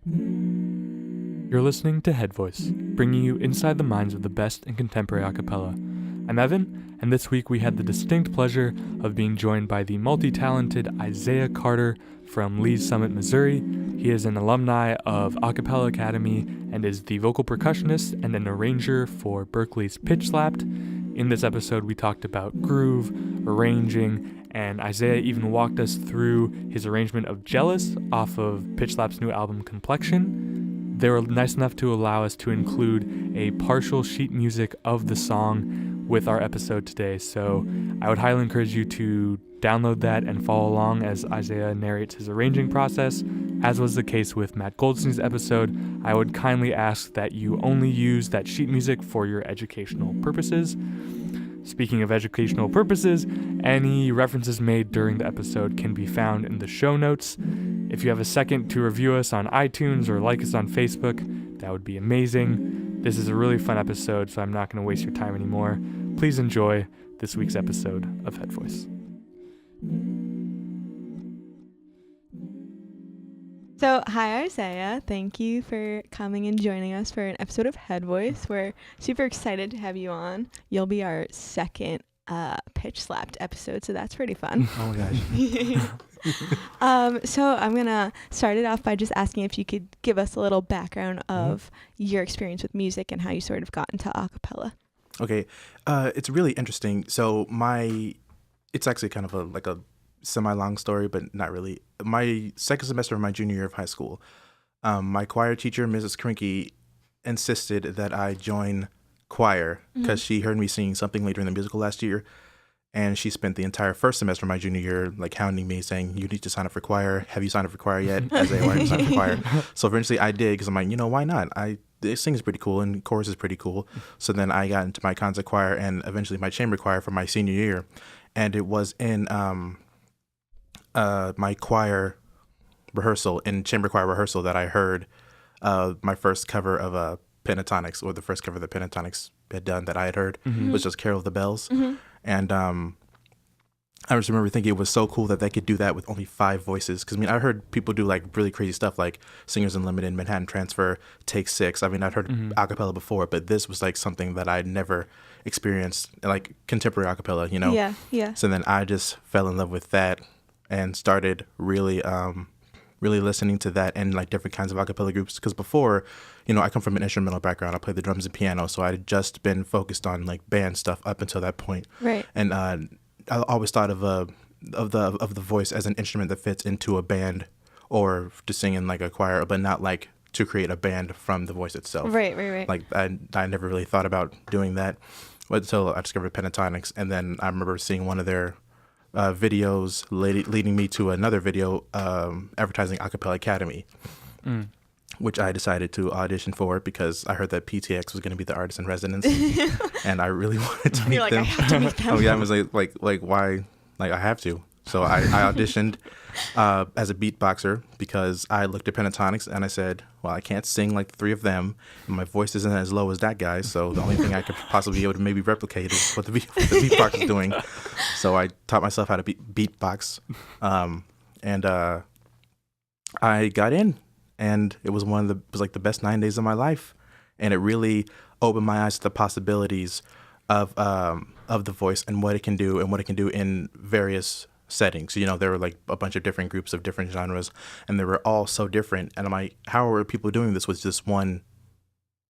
You're listening to Head Voice, bringing you inside the minds of the best in contemporary a cappella. I'm Evan, and this week we had the distinct pleasure of being joined by the multi-talented Isaiah Carter from Lee's Summit, Missouri. He is an alumni of Acapella Academy and is the vocal percussionist and an arranger for Berklee's Pitch Slapped. In this episode, we talked about groove, arranging, and Isaiah even walked us through his arrangement of Jealous off of Pitch Slapped's new album Complexion. They were nice enough to allow us to include a partial sheet music of the song with our episode today, so I would highly encourage you to download that and follow along as Isaiah narrates his arranging process. As was the case with Matt Goldstein's episode, I would kindly ask that you only use that sheet music for your educational purposes. Speaking of educational purposes, any references made during the episode can be found in the show notes. If you have a second to review us on iTunes or like us on Facebook, that would be amazing. This is a really fun episode, so I'm not going to waste your time anymore. Please enjoy this week's episode of Head Voice. So, hi Isaiah, thank you for coming and joining us for an episode of Head Voice. We're super excited to have you on. You'll be our second Pitch Slapped episode, so that's pretty fun. Oh my gosh. So I'm gonna start it off by just asking if you could give us a little background of your experience with music and how you sort of got into a cappella. Okay, it's really interesting. So it's actually kind of a semi-long story, but not really. My second semester of my junior year of high school, my choir teacher, Mrs. Krinke, insisted that I join choir because she heard me singing something later in the musical last year, and she spent the entire first semester of my junior year hounding me, saying, "You need to sign up for choir. Have you signed up for choir yet?" Isaiah, why haven't you signed up for choir? So eventually I did, because I'm like, why not? This sing is pretty cool, and chorus is pretty cool. So then I got into my concert choir and eventually my chamber choir for my senior year, and it was in my choir rehearsal, in chamber choir rehearsal, that I heard my first cover of Pentatonics, or the first cover that Pentatonics had done that I had heard, was just Carol of the Bells. And I just remember thinking it was so cool that they could do that with only 5 voices. Because, I heard people do, really crazy stuff like Singers Unlimited, Manhattan Transfer, Take 6. I'd heard a cappella before, but this was, something that I'd never experienced, contemporary a cappella, Yeah. So then I just fell in love with that and started really listening to that and different kinds of a cappella groups. Because before, I come from an instrumental background. I played the drums and piano, so I had just been focused on band stuff up until that point. Right. And I always thought of the voice as an instrument that fits into a band, or to sing in a choir, but not to create a band from the voice itself. Right. I never really thought about doing that until I discovered Pentatonics, and then I remember seeing one of their videos leading me to another video advertising Acapella Academy, which I decided to audition for because I heard that PTX was going to be the artist in residence, and I really wanted to meet them. I have to meet them. Oh yeah, I was like why? I have to. So I auditioned as a beatboxer because I looked at Pentatonics and I said, well, I can't sing like the 3 of them, and my voice isn't as low as that guy, so the only thing I could possibly be able to maybe replicate is what the beatbox is doing. So I taught myself how to beatbox, and I got in, and it was the best 9 days of my life, and it really opened my eyes to the possibilities of the voice and what it can do in various settings. There were a bunch of different groups of different genres, and they were all so different. And I'm like, how are people doing this with just one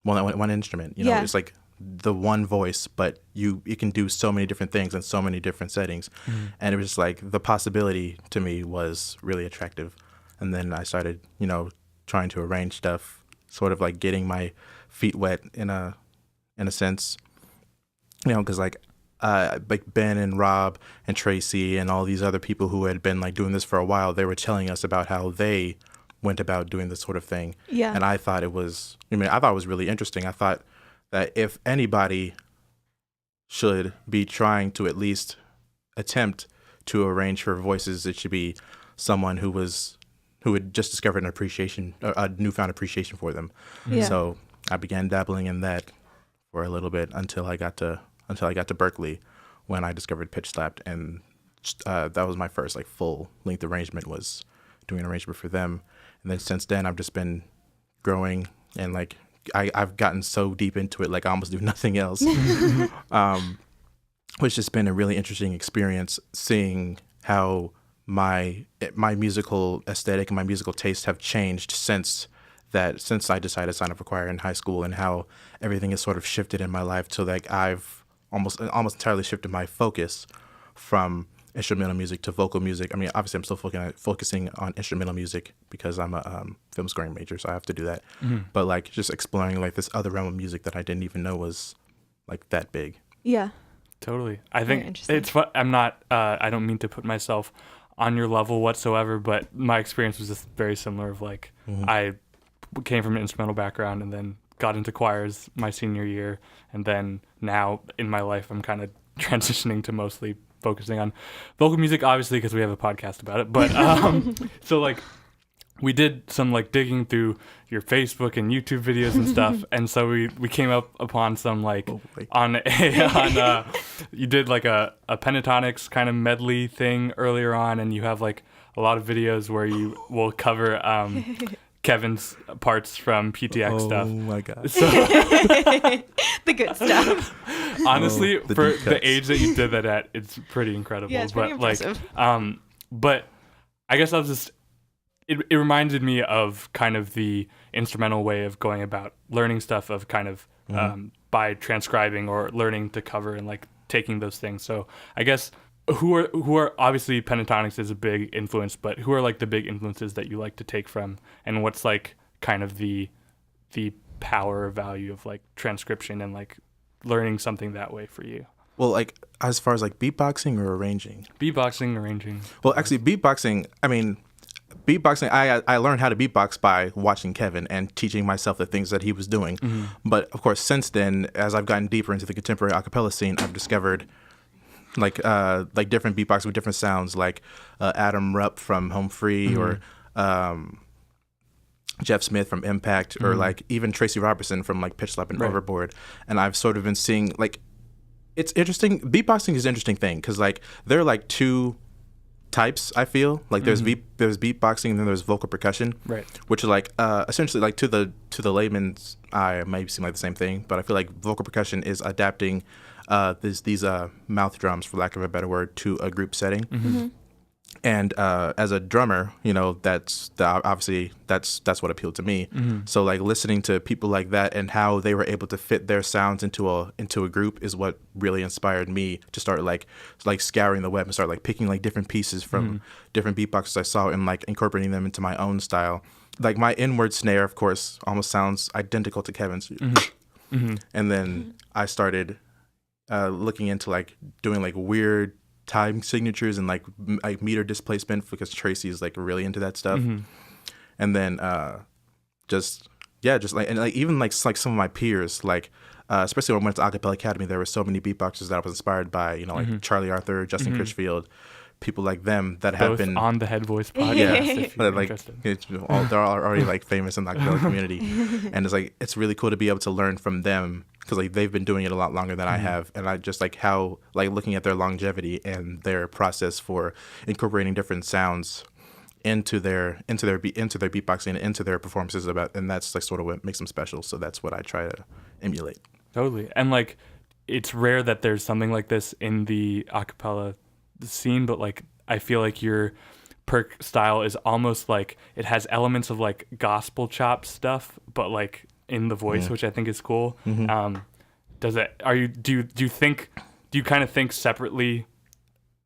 instrument? Yeah. It's the one voice, but it can do so many different things in so many different settings. And it was just the possibility to me was really attractive. And then I started, trying to arrange stuff, sort of getting my feet wet in a sense, because Ben and Rob and Tracy and all these other people who had been doing this for a while, they were telling us about how they went about doing this sort of thing. Yeah. And I thought it was really interesting. I thought that if anybody should be trying to at least attempt to arrange for voices, it should be someone who had just discovered a newfound appreciation for them. Yeah. So I began dabbling in that for a little bit until I got to Berklee, when I discovered Pitch Slapped, and that was my first full length arrangement, was doing an arrangement for them. And then since then I've just been growing, and like I've gotten so deep into it, like I almost do nothing else. Which has been a really interesting experience, seeing how my musical aesthetic and my musical taste have changed since I decided to sign up for choir in high school, and how everything has sort of shifted in my life to like I've almost entirely shifted my focus from instrumental music to vocal music. I mean, obviously I'm still focusing on instrumental music because I'm a film scoring major, so I have to do that. But like just exploring like this other realm of music that I didn't even know was like that big. Yeah. Totally. I think it's fun. I'm not, I don't mean to put myself on your level whatsoever, but my experience was just very similar of like, I came from an instrumental background and then got into choirs my senior year. And then now in my life, I'm kind of transitioning to mostly focusing on vocal music, obviously, because we have a podcast about it. But so like, we did some like digging through your Facebook and YouTube videos and stuff, and so we came up upon some like you did like a pentatonics kind of medley thing earlier on, and you have like a lot of videos where you will cover Kevin's parts from PTX stuff. Oh my god! So, the good stuff. Honestly, for the age that you did that at, it's pretty incredible. Yeah, it's pretty impressive. But I guess it reminded me of kind of the instrumental way of going about learning stuff, of kind of by transcribing or learning to cover and like taking those things. So I guess who are obviously pentatonics is a big influence, but who are like the big influences that you like to take from, and what's like kind of the power or value of like transcription and like learning something that way for you? Well, like as far as like beatboxing or arranging? Beatboxing, arranging. Well, actually beatboxing, beatboxing, I learned how to beatbox by watching Kevin and teaching myself the things that he was doing. But of course, since then, as I've gotten deeper into the contemporary acapella scene, I've discovered like different beatboxing with different sounds, like Adam Rupp from Home Free, or Jeff Smith from M-pact, or like even Tracy Robertson from like Pitch Slap and Overboard. And I've sort of been seeing like, it's interesting. Beatboxing is an interesting thing because like there are like two types, I feel like there's beatboxing and then there's vocal percussion, which is like essentially like to the layman's eye it might seem like the same thing, but I feel like vocal percussion is adapting these mouth drums, for lack of a better word, to a group setting. And as a drummer, you know, obviously that's what appealed to me. So like listening to people like that and how they were able to fit their sounds into a group is what really inspired me to start like scouring the web and start like picking like different pieces from different beatboxers I saw and like incorporating them into my own style. Like my inward snare, of course, almost sounds identical to Kevin's. And then I started looking into like doing like weird time signatures and like meter displacement, because Tracy is like really into that stuff. And then just like, and like even like some of my peers, like especially when I went to Acapella Academy, there were so many beatboxers that I was inspired by, you know, like Charlie Arthur, Justin Crichfield, people like them that have been on the Headvoice podcast. Like they're already like famous in the acapella community, and it's like it's really cool to be able to learn from them, because like they've been doing it a lot longer than I have, and I just like how like looking at their longevity and their process for incorporating different sounds into their beatboxing and into their performances and that's like sort of what makes them special. So that's what I try to emulate. Totally. And like it's rare that there's something like this in the acapella scene, but like I feel like your perk style is almost like it has elements of like gospel chop stuff, but like in the voice, which I think is cool. Do you kind of think separately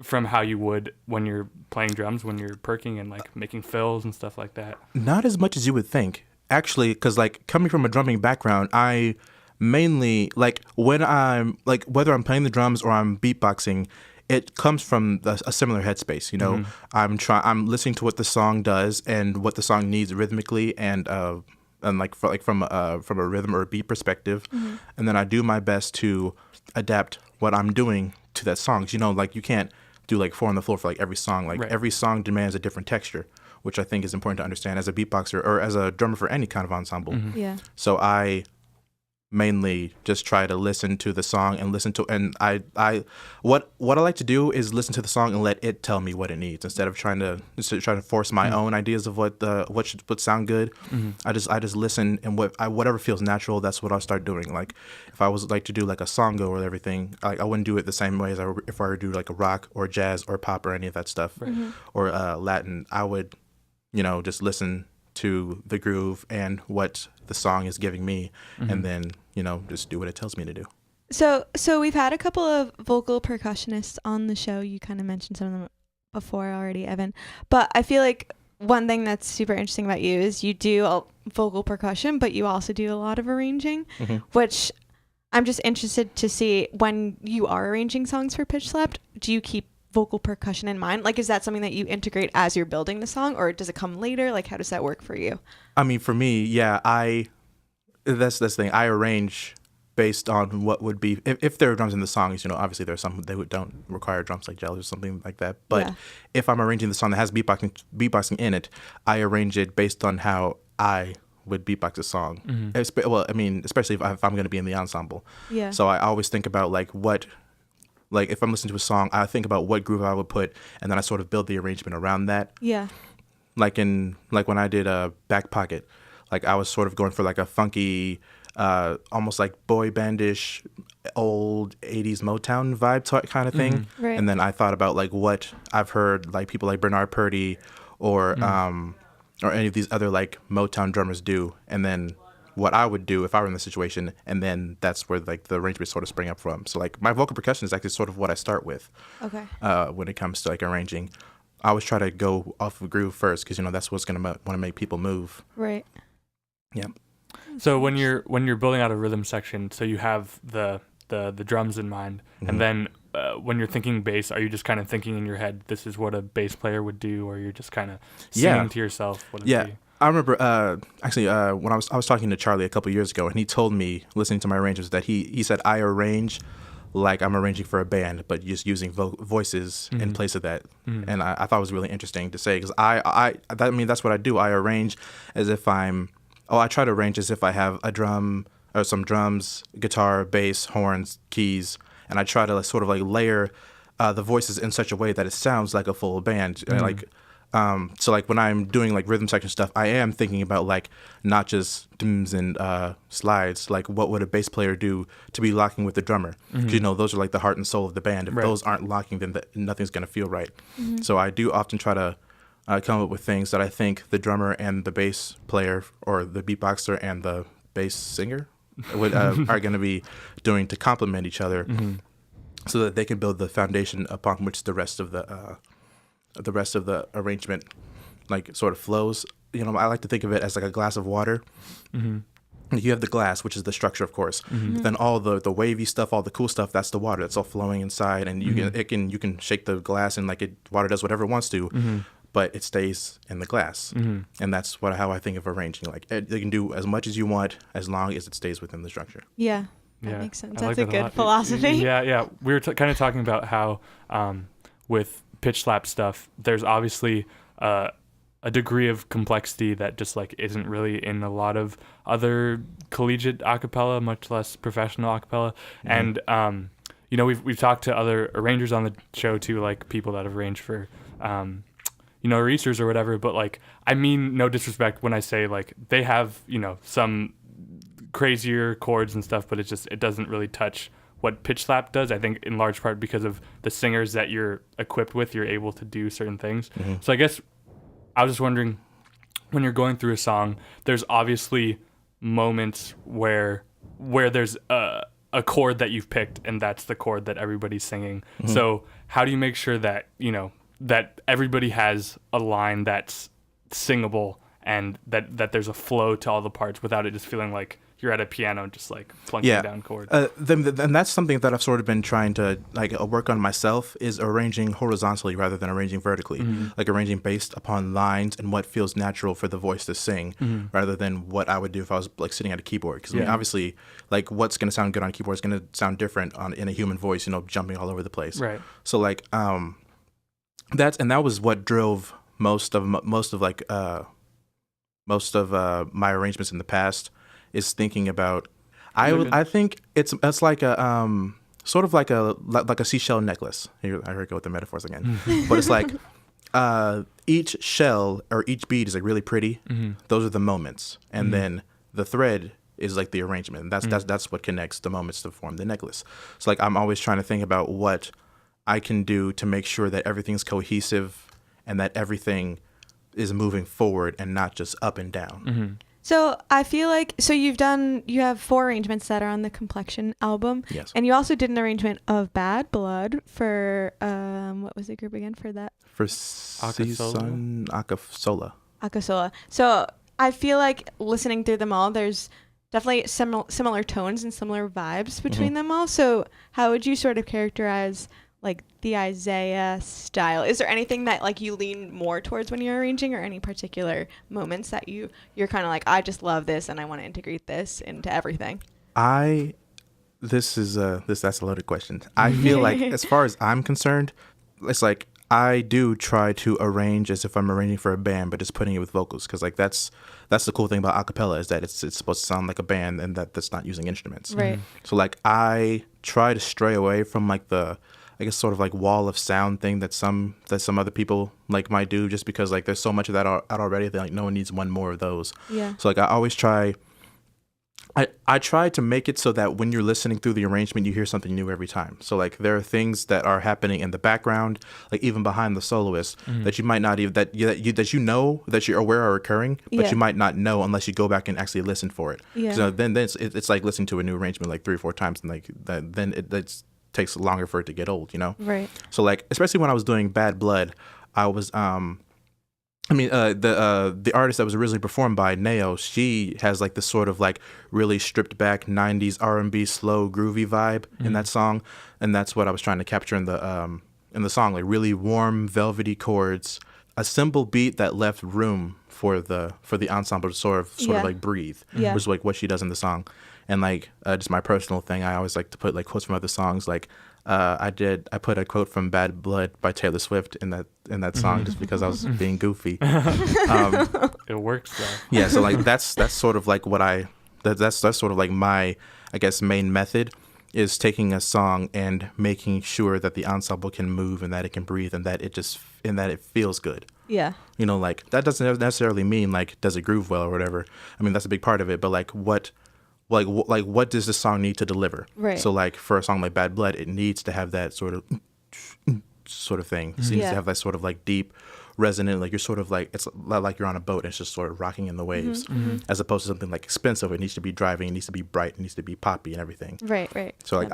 from how you would when you're playing drums, when you're perking and like making fills and stuff like that? Not as much as you would think, actually, because like coming from a drumming background, I mainly like when I'm like, whether I'm playing the drums or I'm beatboxing, it comes from a similar headspace, you know. I'm listening to what the song does and what the song needs rhythmically and like from a rhythm or a beat perspective, and then I do my best to adapt what I'm doing to that song. You know, like you can't do like 4 on the floor for like every song. Like every song demands a different texture, which I think is important to understand as a beatboxer or as a drummer for any kind of ensemble. Yeah. So I mainly just try to listen to the song and what I like to do is listen to the song and let it tell me what it needs instead of trying to force my own ideas of what would sound good. I just listen, and whatever feels natural, that's what I'll start doing. Like if I was like to do like a songo or everything, like I wouldn't do it the same way as if I were to do like a rock or jazz or pop or any of that stuff, or Latin. I would just listen to the groove and what the song is giving me, and then just do what it tells me to do. So we've had a couple of vocal percussionists on the show. You kind of mentioned some of them before already, Evan, but I feel like one thing that's super interesting about you is you do vocal percussion, but you also do a lot of arranging, which I'm just interested to see, when you are arranging songs for Pitch Slapped, do you keep vocal percussion in mind? Like, is that something that you integrate as you're building the song, or does it come later? Like, how does that work for you? I mean, for me, yeah, that's the thing. I arrange based on what would be, if there are drums in the songs, obviously there's some they don't require drums, like Jelly or something like that. But if I'm arranging the song that has beatboxing in it, I arrange it based on how I would beatbox a song. Well, I mean, especially if I'm going to be in the ensemble. Yeah. So I always think about like if I'm listening to a song, I think about what groove I would put, and then I sort of build the arrangement around that. Yeah. Like when I did Back Pocket, like I was sort of going for like a funky, almost like boy bandish, old 80s Motown vibe kind of thing. Right. And then I thought about like what I've heard like people like Bernard Purdie or any of these other like Motown drummers do, and then what I would do if I were in the situation, and then that's where like the arrangement sort of spring up from. So like my vocal percussion is actually sort of what I start with. Okay. When it comes to like arranging, I always try to go off of groove first, because that's what's gonna want to make people move. Right. Yeah. So when you're building out a rhythm section, so you have the drums in mind, and then when you're thinking bass, are you just kind of thinking in your head, this is what a bass player would do, or you're just kind of singing to yourself what it would be? I remember when I was talking to Charlie a couple years ago, and he told me, listening to my arrangements, that he said I arrange like I'm arranging for a band, but just using voices in place of that. And I thought it was really interesting to say, because that's what I do. I arrange as if I try to arrange as if I have a drum or some drums, guitar, bass, horns, keys, and I try to sort of like layer the voices in such a way that it sounds like a full band. So like when I'm doing like rhythm section stuff, I am thinking about like not just dums and slides, like what would a bass player do to be locking with the drummer? Because those are like the heart and soul of the band. If those aren't locking, then nothing's gonna feel right. So I do often try to come up with things that I think the drummer and the bass player, or the beatboxer and the bass singer are going to be doing to complement each other, so that they can build the foundation upon which the rest of the arrangement like sort of flows. I like to think of it as like a glass of water. You have the glass, which is the structure, of course. But then all the wavy stuff, all the cool stuff, that's the water. That's all flowing inside, and you can shake the glass, and like water does whatever it wants to. But it stays in the glass. And that's how I think of arranging. Like, you can do as much as you want as long as it stays within the structure. Yeah, that makes sense. That's a good philosophy. Yeah. We were kind of talking about how with pitch slap stuff, there's obviously a degree of complexity that just like isn't really in a lot of other collegiate a cappella, much less professional a cappella. And we've talked to other arrangers on the show too, like people that have arranged for erasers or whatever, but like I mean no disrespect when I say like they have some crazier chords and stuff, but it doesn't really touch what pitch slap does. I think in large part because of the singers that you're equipped with, you're able to do certain things. So I guess I was just wondering, when you're going through a song, there's obviously moments where there's a chord that you've picked, and that's the chord that everybody's singing. So how do you make sure that that everybody has a line that's singable, and that there's a flow to all the parts without it just feeling like you're at a piano just like plunking down chords? Then that's something that I've sort of been trying to work on myself, is arranging horizontally rather than arranging vertically. Like arranging based upon lines and what feels natural for the voice to sing, rather than what I would do if I was like sitting at a keyboard. Because I mean, obviously, like what's going to sound good on a keyboard is going to sound different in a human voice, jumping all over the place. Right. So like that was what drove most of my arrangements in the past, is thinking about, I think it's like a sort of like a seashell necklace. Here, I heard go with the metaphors again, but it's like each shell or each bead is like really pretty. Those are the moments, and then the thread is like the arrangement. And that's what connects the moments to form the necklace. So like I'm always trying to think about what I can do to make sure that everything's cohesive and that everything is moving forward and not just up and down. So I feel like, you have 4 arrangements that are on the Complexion album. Yes. And you also did an arrangement of Bad Blood for, what was the group again for that? For CSUN, Acasola. Acasola. So I feel like listening through them all, there's definitely similar tones and similar vibes between them all. So how would you sort of characterize like the Isaiah style? Is there anything that like you lean more towards when you're arranging, or any particular moments that you're kind of like, I just love this and I want to integrate this into everything? That's a loaded question. I feel like as far as I'm concerned, it's like I do try to arrange as if I'm arranging for a band, but just putting it with vocals, because like that's the cool thing about a cappella, is that it's supposed to sound like a band and that's not using instruments. Right. So like I try to stray away from like the, I guess, sort of like wall of sound thing that some other people like might do, just because like there's so much of that out already that like no one needs one more of those. Yeah. So like I always try. I try to make it so that when you're listening through the arrangement, you hear something new every time. So like there are things that are happening in the background, like even behind the soloist, that you might not even that you're aware are occurring, but you might not know unless you go back and actually listen for it. Yeah. So then it's like listening to a new arrangement like 3 or 4 times, and like that then it takes longer for it to get old, you know? Right. So like especially when I was doing Bad Blood, I was the artist that was originally performed by Neo, she has like this sort of like really stripped back 90s R&B slow groovy vibe in that song, and that's what I was trying to capture in the song, like really warm velvety chords, a simple beat that left room for the ensemble to sort of like breathe, which is like what she does in the song. And like just my personal thing, I always like to put like quotes from other songs, like I put a quote from Bad Blood by Taylor Swift in that song just because I was being goofy. It works though. Yeah, so like that's sort of like that's sort of like my, I guess, main method, is taking a song and making sure that the ensemble can move and that it can breathe and that it feels good. Yeah. You know, like that doesn't necessarily mean like does it groove well or whatever. I mean, that's a big part of it, but like what does this song need to deliver? Right. So like for a song like Bad Blood, it needs to have that sort of thing. It needs to have that sort of like deep, resonant, like you're sort of like, it's like you're on a boat and it's just sort of rocking in the waves, as opposed to something like expensive. It needs to be driving, it needs to be bright, it needs to be poppy and everything. Right. So like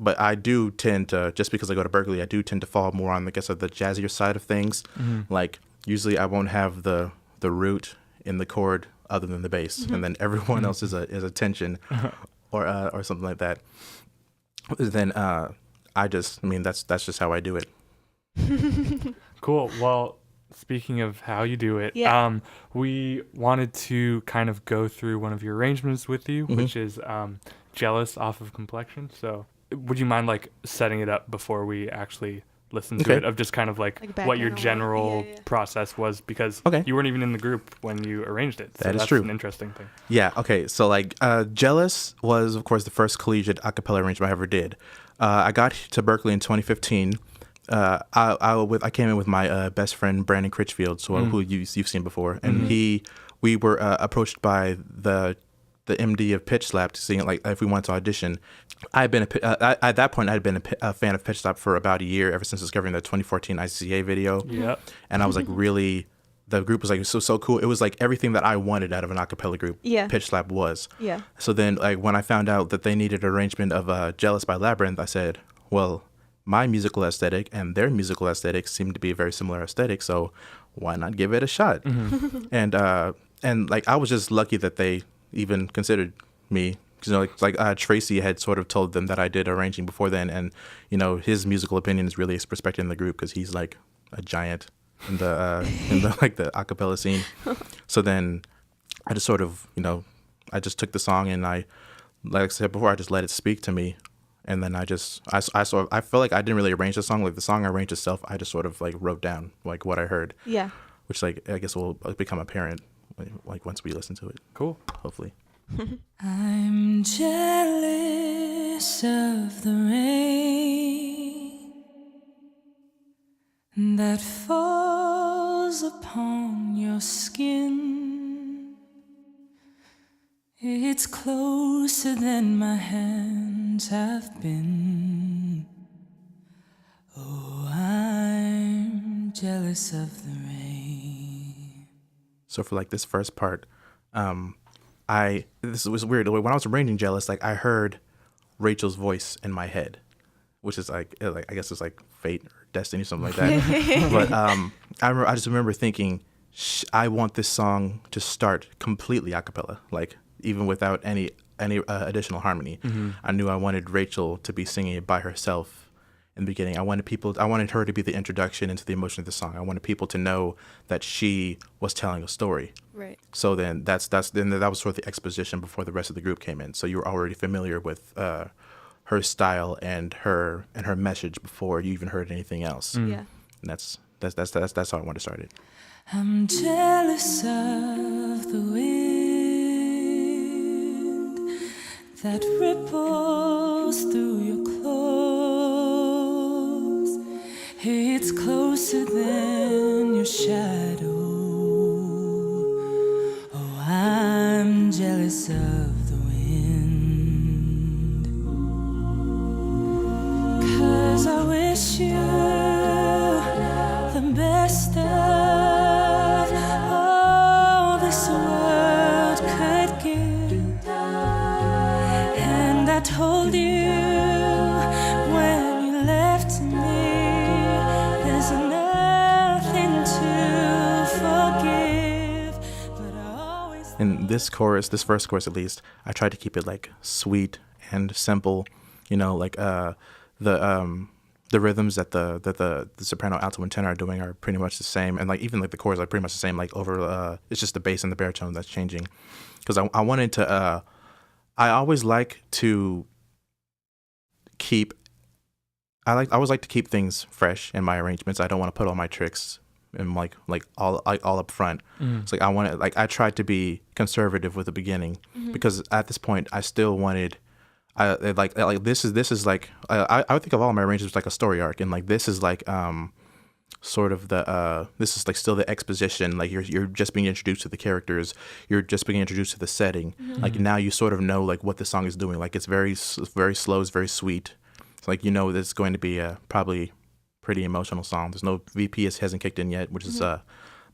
but I do tend to, just because I go to Berklee, I do tend to fall more on, I guess, of the jazzier side of things. Like usually I won't have the root in the chord other than the bass, and then everyone else is a tension or something like that. Then that's just how I do it. Cool. Well, speaking of how you do it, we wanted to kind of go through one of your arrangements with you, which is Jealous off of Complexion. So would you mind like setting it up before we actually listen to it, of just kind of like what your general process was, because you weren't even in the group when you arranged it. So that's true. An interesting thing. Yeah. Okay. So like Jealous was, of course, the first collegiate a cappella arrangement I ever did. I got to Berklee in 2015. I came in with my best friend Brandon Crichfield, who you've seen before, and we were approached by the MD of Pitch Slap to see like if we wanted to audition. At that point I had been a fan of Pitch Slap for about a year, ever since discovering the 2014 ICCA video. Yeah. And I was like really, the group was like so cool. It was like everything that I wanted out of an a cappella group. Yeah. Pitch Slap was. Yeah. So then like when I found out that they needed an arrangement of Jealous by Labyrinth, I said, well, my musical aesthetic and their musical aesthetic seem to be a very similar aesthetic, so why not give it a shot? And like I was just lucky that they even considered me, because like Tracy had sort of told them that I did arranging before then, and his musical opinion is really respected in the group because he's like a giant in the like the a cappella scene. So then I just sort of I just took the song and I, like I said before, I just let it speak to me, and then I feel like I didn't really arrange the song. Like the song arranged itself, I just sort of like wrote down like what I heard. Yeah. Which like I guess will become apparent like once we listen to it. Cool. Hopefully. I'm jealous of the rain that falls upon your skin. It's closer than my hands have been. Oh, I'm jealous of the rain. So for like this first part, this was weird. When I was arranging Jealous, like I heard Rachel's voice in my head, which is like I guess it's like fate or destiny, something like that. But I just remember thinking, I want this song to start completely a cappella, like even without any additional harmony. Mm-hmm. I knew I wanted Rachel to be singing it by herself in the beginning. I wanted her to be the introduction into the emotion of the song. I wanted people to know that she was telling a story. Right. So then that was sort of the exposition before the rest of the group came in. So you were already familiar with her style and her message before you even heard anything else. Yeah. And that's how I wanted to start it. I'm jealous of the wind that ripples through your clothes. It's closer than your shadow. Oh, I'm jealous of the wind, 'cause I wish you the best of all this world could give. And I told you when you left me, there's nothing to forgive. But I always In this first chorus at least, I tried to keep it like sweet and simple, like the rhythms that the soprano, alto, and tenor are doing are pretty much the same, and like even like the chords are pretty much the same. Like over, it's just the bass and the baritone that's changing. Because I wanted to, I always like to keep, I always like to keep things fresh in my arrangements. I don't want to put all my tricks in like all up front. Mm. It's like I tried to be conservative with the beginning, because at this point I still wanted. This is like I would think of all my arrangements like a story arc, and like this is like sort of this is like still the exposition. Like you're just being introduced to the characters, you're just being introduced to the setting. Like now you sort of know like what the song is doing. Like it's very slow, it's very sweet. It's like that it's going to be a probably pretty emotional song. There's no VP hasn't kicked in yet, which is a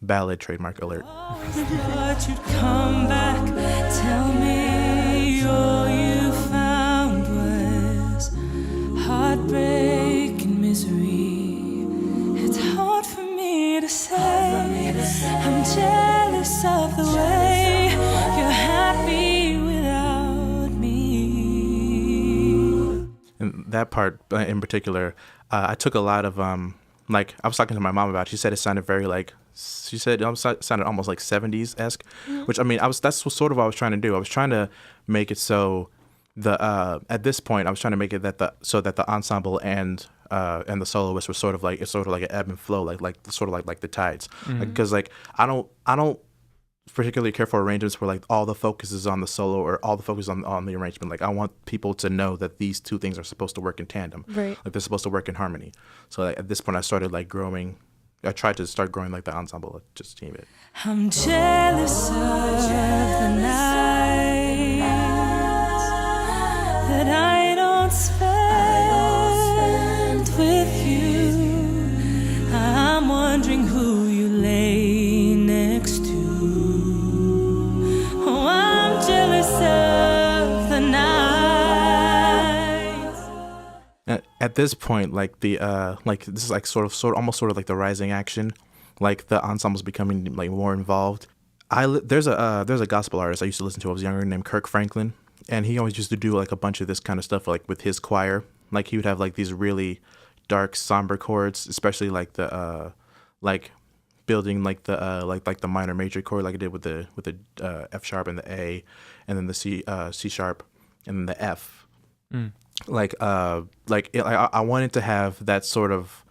ballad trademark alert. always thought you'd come back, tell me all you found was heartbreak and misery. It's hard for me to say. I'm jealous of the way you're happy without me. And that part in particular, I took a lot of like I was talking to my mom about it. She said it sounded very like she said it sounded almost like 70s-esque, which I mean that's sort of what I was trying to do. I was trying to make it so at this point I was trying to make it that the ensemble and the soloist was sort of like an ebb and flow, like the tides, because like I don't particularly care for arrangements where like all the focus is on the solo or all the focus on the arrangement. Like I want people to know that these two things are supposed to work in tandem, Right. like they're supposed to work in harmony. So like, at this point I started like growing. I tried to start growing like the ensemble, just team it. I'm jealous of the nights that I don't spend with you. I'm wondering who you lay next to. Oh, I'm jealous of the nights. At this point, like the like this is like sort of almost like the rising action, like the ensemble's becoming like more involved. There's a gospel artist I used to listen to when I was younger named Kirk Franklin, and he always used to do like a bunch of this kind of stuff like with his choir. Like he would have like these really dark, somber chords, especially like the like building like the minor major chord like it did with the F sharp and the A, and then the C sharp and then the F. I wanted to have that sort of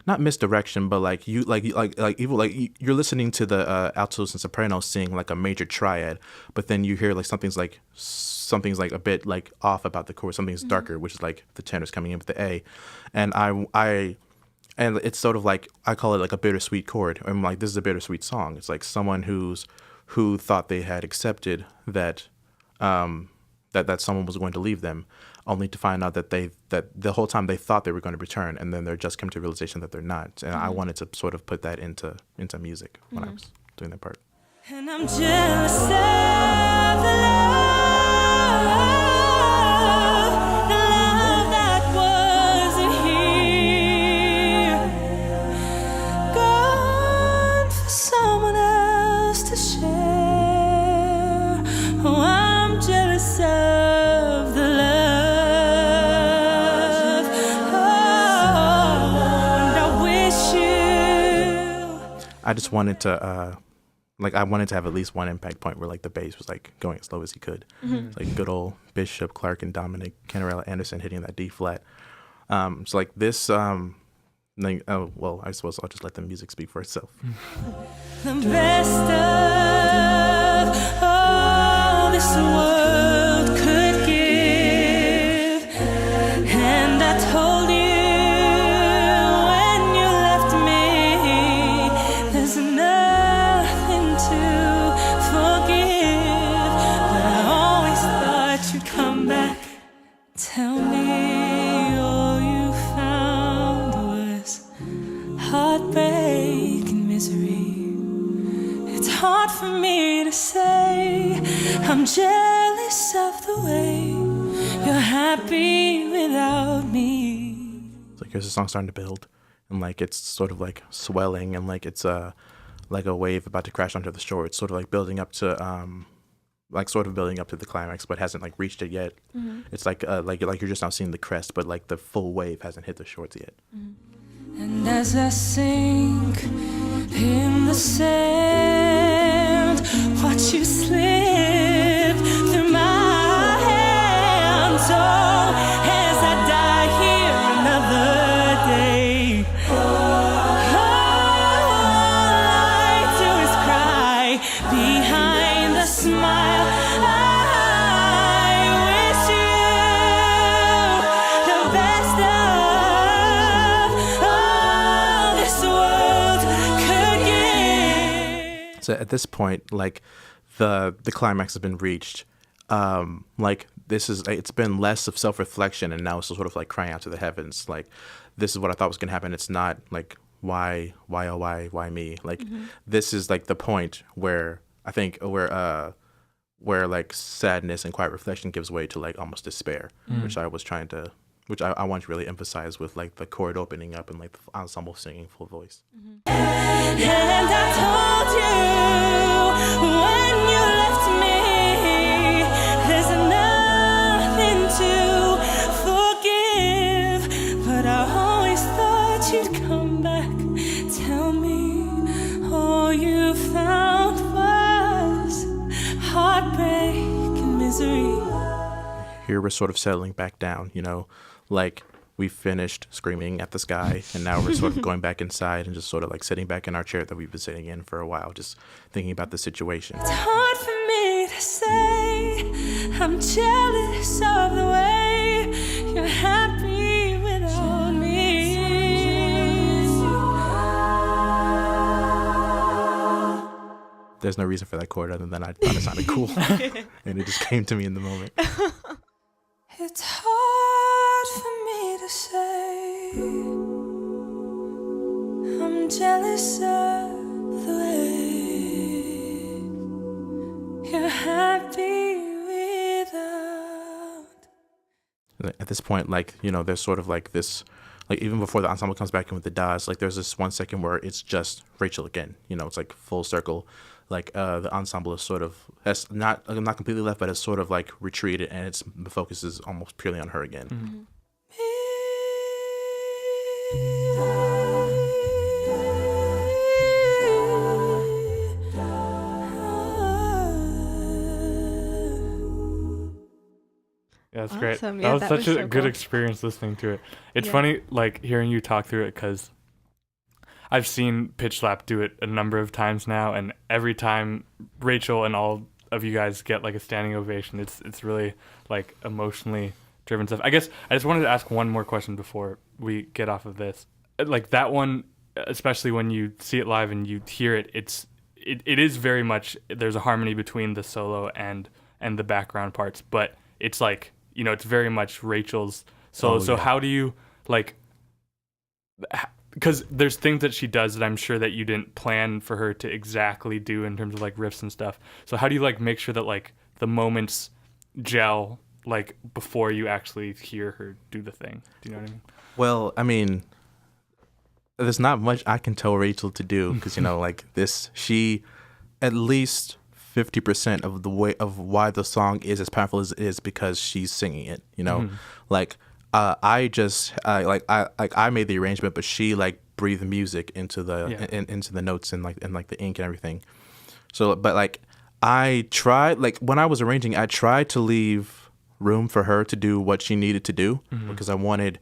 not misdirection, but like you you're listening to the altos and sopranos sing like a major triad, but then you hear like something's like a bit like off about the chord, something's darker, which is like the tenor's coming in with the A, and and it's sort of like I call it like a bittersweet chord. I'm like, this is a bittersweet song. It's like someone who thought they had accepted that that someone was going to leave them, only to find out that the whole time they thought they were going to return, and then they just come to a realization that they're not. And I wanted to sort of put that into music when I was doing that part. And I'm jealous of the love that wasn't here, gone for someone else to share. Oh, I'm jealous of the love. Oh, and I wish you. I just wanted to I wanted to have at least one impact point where like the bass was like going as low as he could. It's like good old Bishop, Clark, and Dominic Canarella Anderson hitting that D flat. So like this, well, I suppose I'll just let the music speak for itself. The best of all this world could give, and I told you when you left me, there's nothing to forgive, but I always thought you'd come back. Tell me all you found was heartbreak and misery. It's hard for me to say I'm jealous of the way you're happy without me. It's like here's the song starting to build, and like it's sort of like swelling, and like it's like a wave about to crash onto the shore. It's sort of like building up to the climax, but hasn't like reached it yet. It's like you're just now seeing the crest, but like the full wave hasn't hit the shores yet. And as I sink in the sand, watch you slip through my hands. Oh, as I die here another day, all I do is cry behind the smile. I wish you the best of all this world could give. So at this point, like the climax has been reached. Like this is, it's been less of self-reflection, and now it's sort of like crying out to the heavens. Like this is what I thought was gonna happen. It's not like why me? Like this is like the point where I think where like sadness and quiet reflection gives way to like almost despair, which I want to really emphasize with like the chord opening up and like the ensemble singing full voice. And I told you when you left me, there's nothing to forgive, but I always thought you'd come back. Tell me all you found was heartbreak and misery. Here we're sort of settling back down, you know, like we finished screaming at the sky, and now we're sort of going back inside and just sort of like sitting back in our chair that we've been sitting in for a while, just thinking about the situation. It's hard for me to say I'm jealous of the way you're happy without me. There's no reason for that chord other than I thought it sounded cool, and it just came to me in the moment. It's hard for me to say I'm jealous of the way you're happy without. At this point, like, you know, there's sort of like this, like even before the ensemble comes back in with the DAs, like there's this 1 second where it's just Rachel again. You know, it's like full circle. Like the ensemble is sort of has not completely left, but has sort of like retreated, and its focus is almost purely on her again. Yeah, that's great. Awesome. That Yeah, was that such was a so good cool. experience listening to it. It's Yeah. funny, like, hearing you talk through it, because I've seen Pitch Slap do it a number of times now, and every time Rachel and all of you guys get like a standing ovation, it's really like emotionally driven stuff. I guess I just wanted to ask one more question before we get off of this. Like that one, especially when you see it live and you hear it, it is very much, there's a harmony between the solo and the background parts, but it's like, you know, it's very much Rachel's solo. So how do you like, because there's things that she does that I'm sure that you didn't plan for her to exactly do in terms of like riffs and stuff. So how do you like make sure that like the moments gel like before you actually hear her do the thing? Do you know what I mean? Well, I mean, there's not much I can tell Rachel to do because, you know, like this, she at least 50% of the way of why the song is as powerful as it is because she's singing it, you know, like I made the arrangement, but she like breathed music into the into the notes and like the ink and everything. So, but like I tried, like when I was arranging, I tried to leave room for her to do what she needed to do because I wanted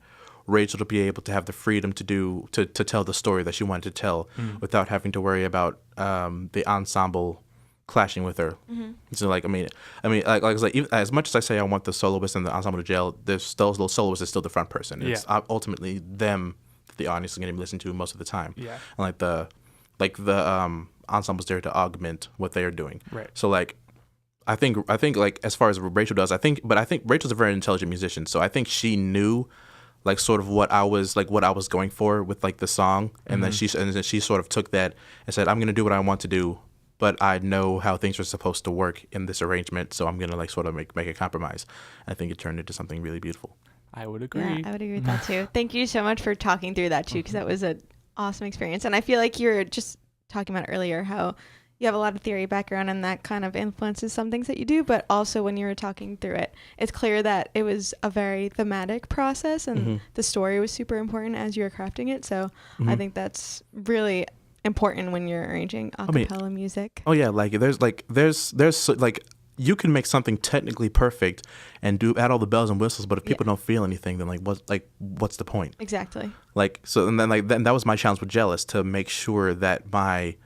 Rachel to be able to have the freedom to tell the story that she wanted to tell without having to worry about the ensemble clashing with her. So like I mean like even, as much as I say I want the soloist and the ensemble to gel, there's those little soloists is still the front person. It's ultimately them that the audience is going to be listening to most of the time. And like the ensemble's there to augment what they are doing. Right. So like I think like as far as Rachel does, I think Rachel's a very intelligent musician. So I think she knew like sort of what I was going for with like the song, and then she sort of took that and said, I'm going to do what I want to do, but I know how things are supposed to work in this arrangement, so I'm going to like sort of make a compromise. I think it turned into something really beautiful. I would agree. Yeah, I would agree with that too. Thank you so much for talking through that too, because that was an awesome experience. And I feel like you were just talking about earlier how you have a lot of theory background and that kind of influences some things that you do, but also when you were talking through it, it's clear that it was a very thematic process and the story was super important as you were crafting it. So I think that's really important when you're arranging a cappella music. Oh yeah, like there's like you can make something technically perfect and add all the bells and whistles, but if people don't feel anything, then what's the point? Exactly. Like so, and then that was my challenge with Jealous, to make sure that my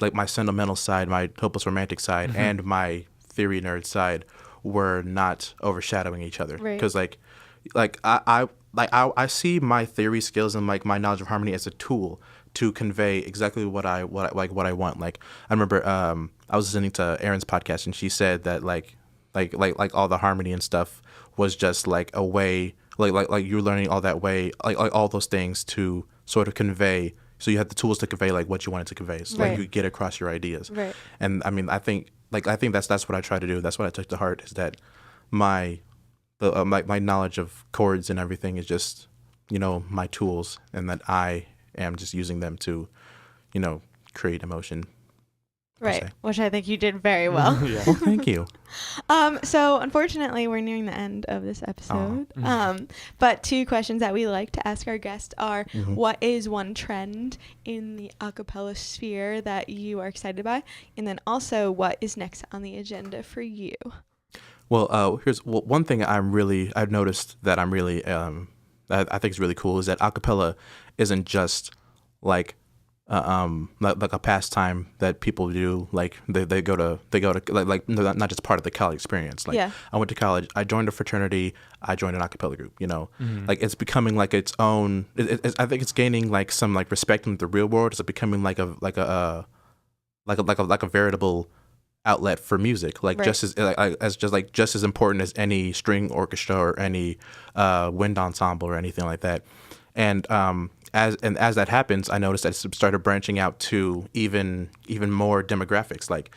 like my sentimental side, my hopeless romantic side, and my theory nerd side were not overshadowing each other. Because I see my theory skills and like my knowledge of harmony as a tool to convey exactly what I want. Like I remember I was listening to Erin's podcast, and she said that like all the harmony and stuff was just like a way like you're learning all that way, like all those things to sort of convey. So you had the tools to convey like what you wanted to convey. So like you get across your ideas. Right. And I mean I think that's what I try to do. That's what I took to heart, is that my knowledge of chords and everything is just, you know, my tools, and that I am just using them to, you know, create emotion. Right, which I think you did very well. Well, thank you. So unfortunately, we're nearing the end of this episode. But two questions that we like to ask our guests are, what is one trend in the a cappella sphere that you are excited by? And then also, what is next on the agenda for you? Well, here's one thing I've noticed that I'm really, I think is really cool, is that a cappella isn't just like a pastime that people do. Like they go to like not just part of the college experience. Like I went to college, I joined a fraternity, I joined an a cappella group, you know. Like it's becoming like its own, I think it's gaining like some like respect in the real world. It's becoming like a veritable outlet for music, like just as important as any string orchestra or any wind ensemble or anything like that. And as that happens, I noticed that it started branching out to even more demographics. Like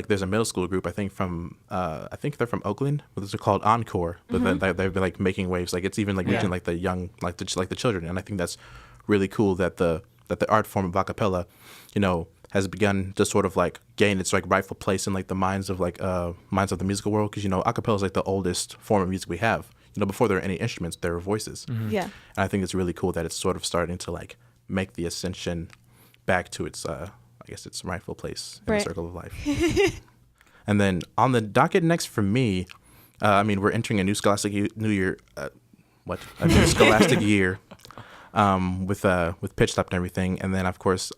there's a middle school group, I think they're from Oakland, but they're called Encore. But then they've been like making waves. Like it's even like reaching like the young, like the children. And I think that's really cool that the art form of a cappella, you know, has begun to sort of like gain its like rightful place in like the minds of the musical world. Because, you know, a cappella is like the oldest form of music we have. You know, before there are any instruments, there are voices. Yeah. And I think it's really cool that it's sort of starting to like make the ascension back to its, I guess, its rightful place in the circle of life. And then on the docket next for me, I mean, we're entering a new scholastic year. A new scholastic year. with pitch slap and everything. And then of course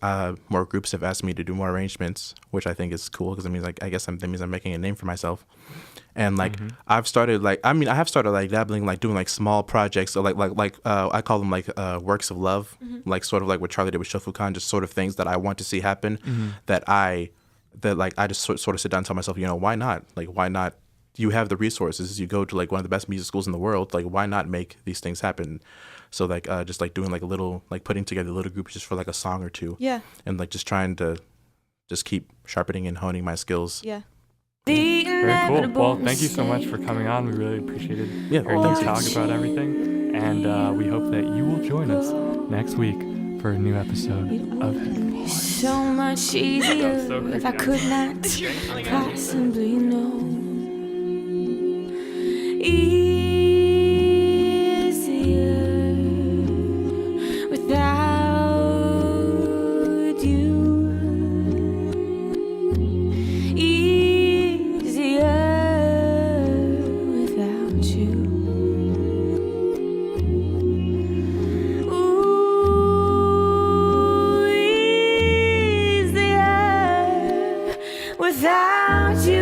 more groups have asked me to do more arrangements, which I think is cool because it means like I guess that means I'm making a name for myself. And like I have started like dabbling like doing like small projects, so like I call them like works of love, like sort of like what Charlie did with Shofukan, just sort of things that I want to see happen that I just sort of sit down and tell myself, why not? Like, why not? You have the resources. You go to like one of the best music schools in the world. Like, why not make these things happen? So like just like doing like a little, like putting together a little group just for like a song or two. Yeah. And like just trying to just keep sharpening and honing my skills. Yeah. Very cool. Well, thank you so much for coming on. We really appreciated hearing you talk about everything. And we hope that you will join us next week for a new episode of Headvoice. So much easier if I could not possibly know. Easier without you. Easier without you. Ooh, easier without you.